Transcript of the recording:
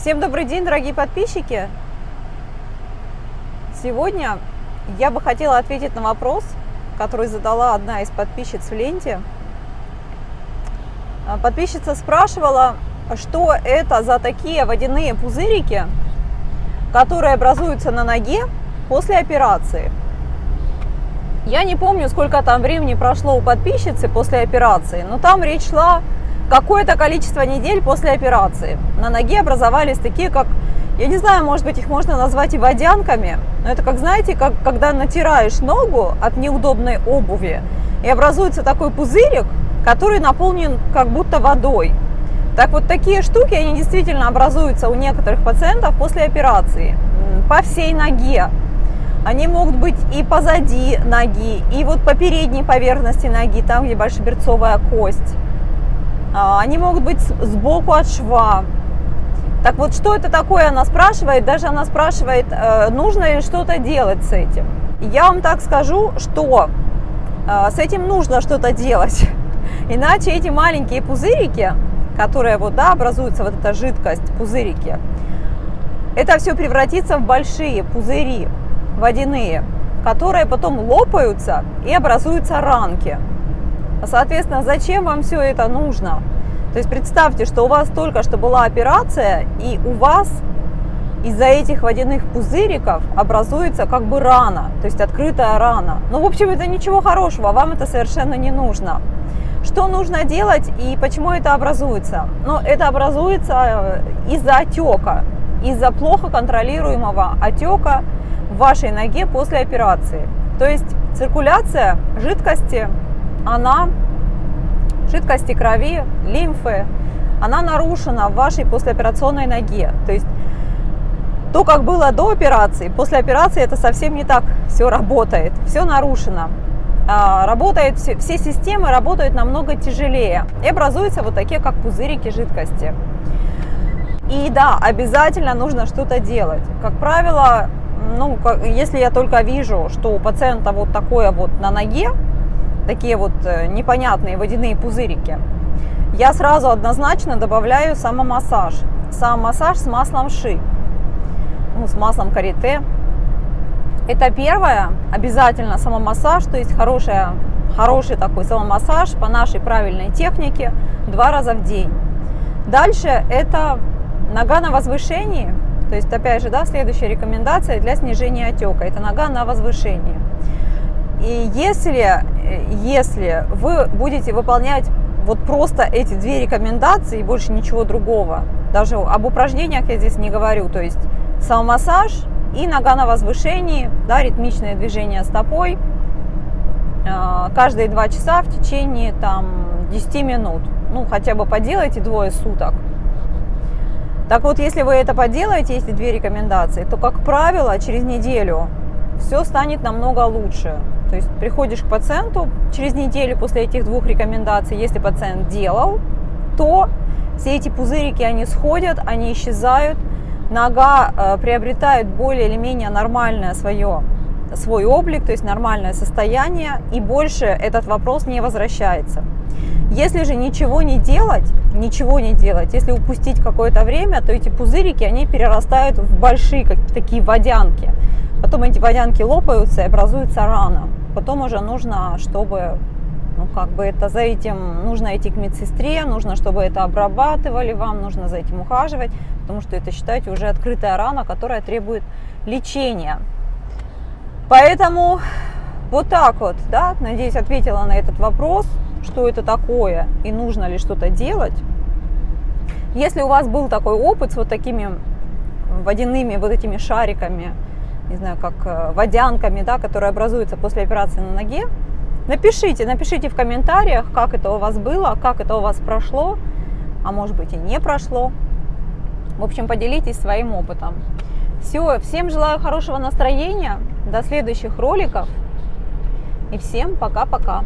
Всем добрый день, дорогие подписчики! Сегодня я бы хотела ответить на вопрос, который задала одна из подписчиц в ленте. Подписчица спрашивала, что это за такие водяные пузырики, которые образуются на ноге после операции. Я не помню, сколько там времени прошло у подписчицы после операции, но там речь шла какое-то количество недель после операции. На ноге образовались такие, как, я не знаю, может быть, их можно назвать и водянками, но это как, знаете, как когда натираешь ногу от неудобной обуви, и образуется такой пузырик, который наполнен как будто водой. Так вот, такие штуки, они действительно образуются у некоторых пациентов после операции по всей ноге. Они могут быть и позади ноги, и вот по передней поверхности ноги, там, где большеберцовая кость. Они могут быть сбоку от шва. Так вот, что это такое, она спрашивает. Даже она спрашивает, нужно ли что-то делать с этим. Я вам так скажу, что с этим нужно что-то делать. Иначе эти маленькие пузырики, которые вот, да, образуются, вот эта жидкость, пузырики, это все превратится в большие пузыри водяные, которые потом лопаются и образуются ранки. Соответственно, зачем вам все это нужно? То есть представьте, что у вас только что была операция, и у вас из-за этих водяных пузыриков образуется как бы рана, то есть открытая рана. Ну, в общем, это ничего хорошего, вам это совершенно не нужно. Что нужно делать и почему это образуется? Ну, это образуется из-за отека, из-за плохо контролируемого отека в вашей ноге после операции. То есть циркуляция жидкости, жидкости крови, лимфы, она нарушена в вашей послеоперационной ноге. То есть то, как было до операции, после операции это совсем не так все работает, все нарушено. Все системы работают намного тяжелее и образуются вот такие, как пузырики жидкости. И да, обязательно нужно что-то делать. Как правило, ну, если я только вижу, что у пациента вот такое вот на ноге, такие вот непонятные водяные пузырики, я сразу однозначно добавляю самомассаж. Самомассаж с маслом ши, ну, с маслом карите. Это первое, обязательно самомассаж, то есть хороший такой самомассаж по нашей правильной технике 2 раза в день. Дальше это нога на возвышении, то есть опять же, да, следующая рекомендация для снижения отека, это нога на возвышении. И если вы будете выполнять вот просто эти 2 рекомендации и больше ничего другого, даже об упражнениях я здесь не говорю, то есть самомассаж и нога на возвышении, да, ритмичное движение стопой каждые 2 часа в течение там 10 минут, ну хотя бы поделайте 2 суток. Так вот, если вы это поделаете, эти 2 рекомендации, то, как правило, через неделю все станет намного лучше. То есть приходишь к пациенту через неделю после этих 2 рекомендаций, если пациент делал, то все эти пузырики, они сходят, они исчезают, нога приобретает более или менее нормальное свой облик, то есть нормальное состояние, и больше этот вопрос не возвращается. Если же ничего не делать, если упустить какое-то время, то эти пузырики, они перерастают в большие такие водянки. Потом эти водянки лопаются и образуется рана. Потом уже нужно, чтобы, ну, как бы это за этим, нужно идти к медсестре, нужно, чтобы это обрабатывали вам, нужно за этим ухаживать, потому что это, считайте, уже открытая рана, которая требует лечения. Поэтому вот так вот, да, надеюсь, ответила на этот вопрос, что это такое и нужно ли что-то делать. Если у вас был такой опыт с вот такими водяными вот этими шариками, не знаю, как водянками, да, которые образуются после операции на ноге, напишите в комментариях, как это у вас было, как это у вас прошло, а может быть и не прошло. В общем, поделитесь своим опытом. Все, всем желаю хорошего настроения, до следующих роликов и всем пока-пока.